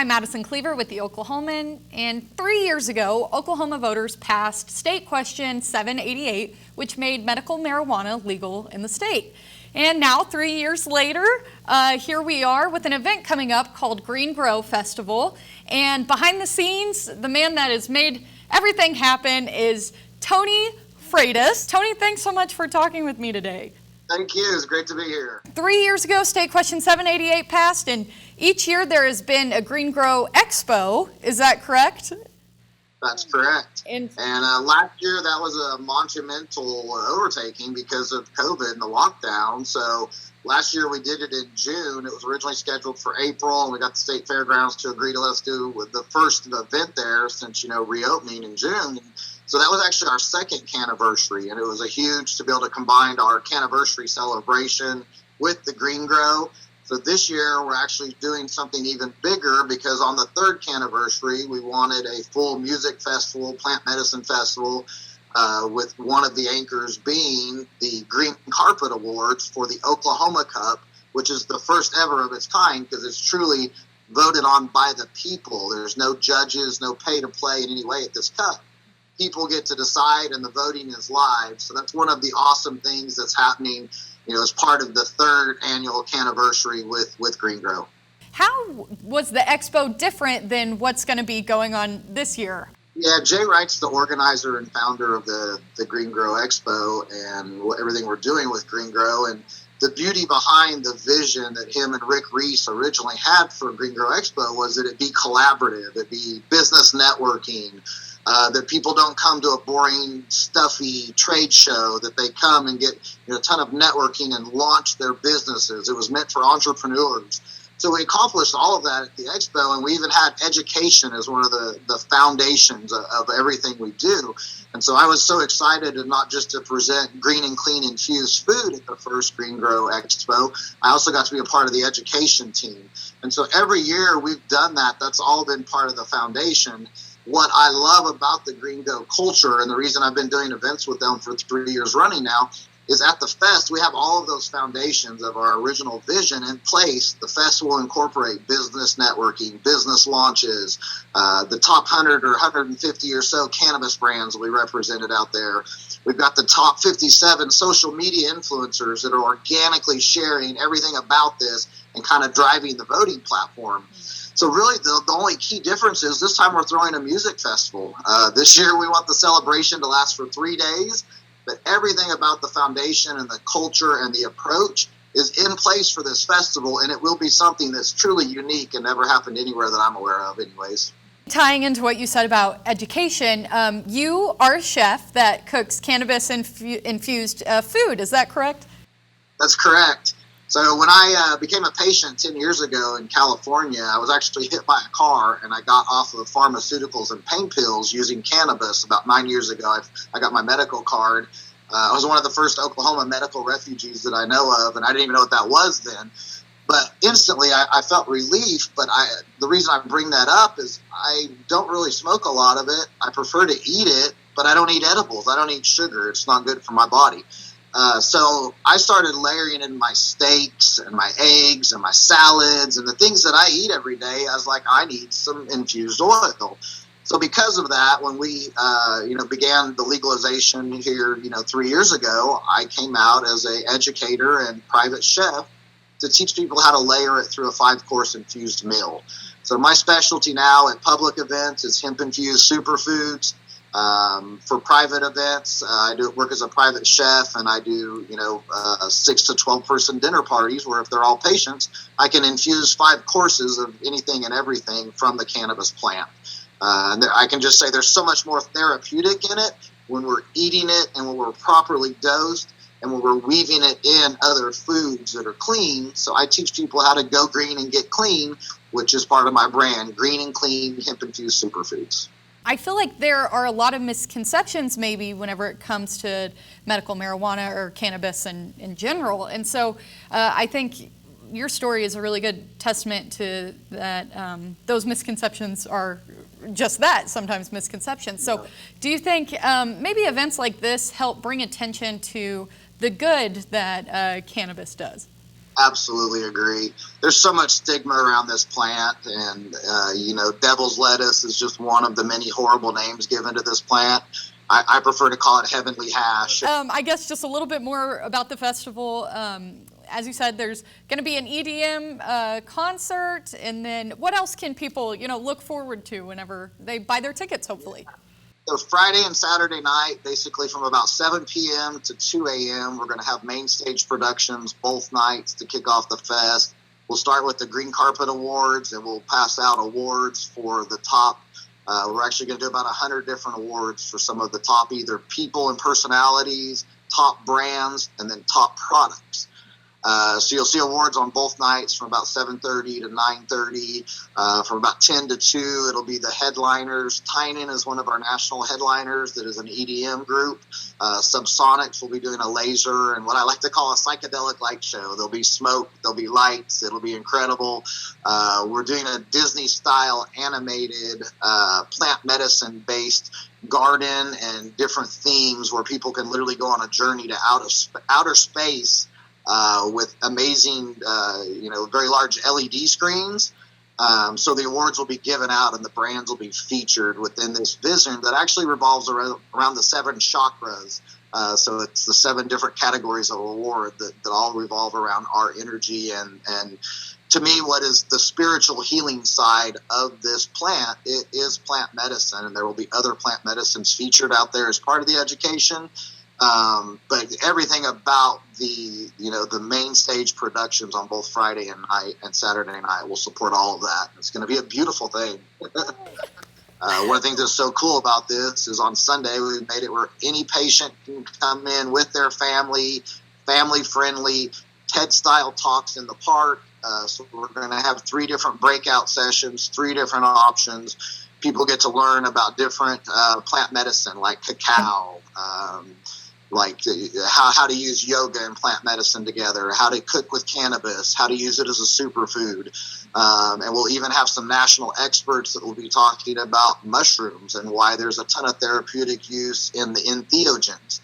I'm Madison Cleaver with the Oklahoman, and 3 years ago, Oklahoma voters passed State Question 788, which made medical marijuana legal in the state. And now, 3 years later, here we are with an event coming up called GreenGrow Festival. And behind the scenes, the man that has made everything happen is Tony Freitas. Tony, thanks so much for talking with me today. Thank you. It's great to be here. 3 years ago, State Question 788 passed, and each year there has been a GreenGrow Expo. Is that correct? That's correct. And last year, that was a monumental overtaking because of COVID and the lockdown. So last year we did it in June. It was originally scheduled for April, and we got the state fairgrounds to agree to let's do the first event there since, reopening in June. So that was actually our second canniversary, and it was a huge to be able to combine our canniversary celebration with the GreenGrow. So this year we're actually doing something even bigger because on the third canniversary we wanted a full music festival, plant medicine festival, with one of the anchors being the Green Carpet Awards for the Oklahoma Cup, which is the first ever of its kind because it's truly voted on by the people. There's no judges, no pay to play in any way at this cup. People get to decide, and the voting is live. So that's one of the awesome things that's happening, as part of the third annual canniversary with GreenGrow. How was the expo different than what's going to be going on this year? Yeah, Jay Wright's the organizer and founder of the GreenGrow Expo and everything we're doing with GreenGrow. And the beauty behind the vision that him and Rick Reese originally had for GreenGrow Expo was that it be collaborative, it be business networking, that people don't come to a boring, stuffy trade show, that they come and get a ton of networking and launch their businesses. It was meant for entrepreneurs. So we accomplished all of that at the expo, and we even had education as one of the foundations of everything we do. And so I was so excited to not just to present green and clean infused food at the first GreenGrow Expo, I also got to be a part of the education team. And so every year we've done that. That's all been part of the foundation. What I love about the GreenGrow culture, and the reason I've been doing events with them for 3 years running now, is at the fest, we have all of those foundations of our original vision in place. The fest will incorporate business networking, business launches, the top 100 or 150 or so cannabis brands will be represented out there. We've got the top 57 social media influencers that are organically sharing everything about this and kind of driving the voting platform. So really, the only key difference is this time we're throwing a music festival. This year we want the celebration to last for 3 days, but everything about the foundation and the culture and the approach is in place for this festival, and it will be something that's truly unique and never happened anywhere that I'm aware of anyways. Tying into what you said about education, you are a chef that cooks cannabis-infused food. Is that correct? That's correct. So when I became a patient 10 years ago in California, I was actually hit by a car, and I got off of pharmaceuticals and pain pills using cannabis about 9 years ago. I got my medical card. I was one of the first Oklahoma medical refugees that I know of, and I didn't even know what that was then. But instantly I felt relief, but the reason I bring that up is I don't really smoke a lot of it. I prefer to eat it, but I don't eat edibles. I don't eat sugar. It's not good for my body. So I started layering in my steaks and my eggs and my salads and the things that I eat every day. I was like, I need some infused oil. So because of that, when we, began the legalization here, 3 years ago, I came out as an educator and private chef to teach people how to layer it through a 5-course infused meal. So my specialty now at public events is hemp-infused superfoods. For private events, I work as a private chef, and I do, 6 to 12 person dinner parties where if they're all patients, I can infuse 5 courses of anything and everything from the cannabis plant. And I can just say there's so much more therapeutic in it when we're eating it and when we're properly dosed and when we're weaving it in other foods that are clean. So I teach people how to go green and get clean, which is part of my brand, Green and Clean Hemp-Infused Superfoods. I feel like there are a lot of misconceptions maybe whenever it comes to medical marijuana or cannabis in general. And so I think your story is a really good testament to that. Those misconceptions are just that, sometimes misconceptions. So do you think maybe events like this help bring attention to the good that cannabis does? Absolutely agree. There's so much stigma around this plant, and devil's lettuce is just one of the many horrible names given to this plant. I prefer to call it heavenly hash. I guess just a little bit more about the festival. As you said, there's going to be an EDM concert, and then what else can people, look forward to whenever they buy their tickets, hopefully? So Friday and Saturday night, basically from about 7 p.m. to 2 a.m., we're going to have main stage productions both nights to kick off the fest. We'll start with the Green Carpet Awards, and we'll pass out awards for the top. We're actually going to do about 100 different awards for some of the top either people and personalities, top brands, and then top products. So you'll see awards on both nights from about 7:30 to 9:30. From about 10 to 2, it'll be the headliners. Tynan is one of our national headliners that is an EDM group. Subsonics will be doing a laser and what I like to call a psychedelic light show. There'll be smoke, there'll be lights, it'll be incredible. We're doing a Disney-style animated plant medicine-based garden and different themes where people can literally go on a journey to outer space with amazing, very large LED screens. So the awards will be given out and the brands will be featured within this vision that actually revolves around the 7 chakras. So it's the 7 different categories of award that all revolve around our energy. And to me, what is the spiritual healing side of this plant, it is plant medicine. And there will be other plant medicines featured out there as part of the education. But everything about the main stage productions on both Friday and night and Saturday night will support all of that. It's going to be a beautiful thing. One of the things that's so cool about this is on Sunday, we made it where any patient can come in with their family friendly, TED-style talks in the park. So we're going to have 3 different breakout sessions, 3 different options. People get to learn about different plant medicine like cacao, like how to use yoga and plant medicine together, how to cook with cannabis, how to use it as a superfood. And we'll even have some national experts that will be talking about mushrooms and why there's a ton of therapeutic use in the entheogens,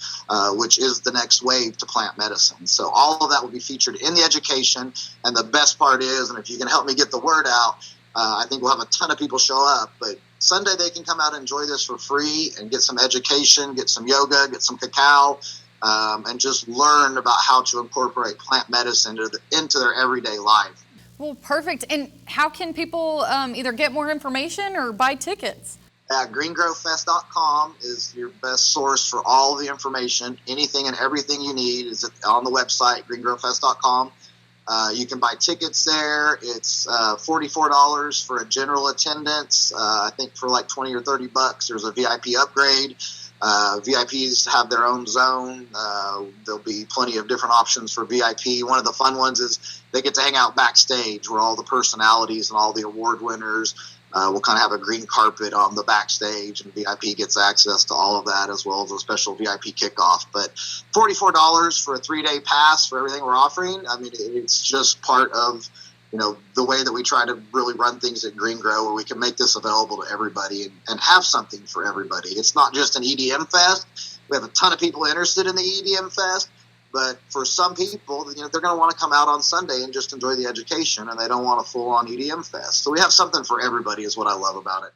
which is the next wave to plant medicine. So all of that will be featured in the education. And the best part is, and if you can help me get the word out, I think we'll have a ton of people show up, but Sunday they can come out and enjoy this for free and get some education, get some yoga, get some cacao, and just learn about how to incorporate plant medicine into their everyday life. Well, perfect. And how can people either get more information or buy tickets? GreenGrowFest.com is your best source for all the information. Anything and everything you need is on the website, GreenGrowFest.com. You can buy tickets there. It's $44 for a general attendance. I think for like $20 or $30, there's a VIP upgrade. VIPs have their own zone. There'll be plenty of different options for VIP. One of the fun ones is they get to hang out backstage where all the personalities and all the award winners will kind of have a green carpet on the backstage, and VIP gets access to all of that as well as a special VIP kickoff. But $44 for a 3-day pass for everything we're offering. I mean, it's just part of the way that we try to really run things at GreenGrow, where we can make this available to everybody and have something for everybody. It's not just an EDM fest. We have a ton of people interested in the EDM fest, but for some people, they're going to want to come out on Sunday and just enjoy the education, and they don't want a full-on EDM fest. So we have something for everybody is what I love about it.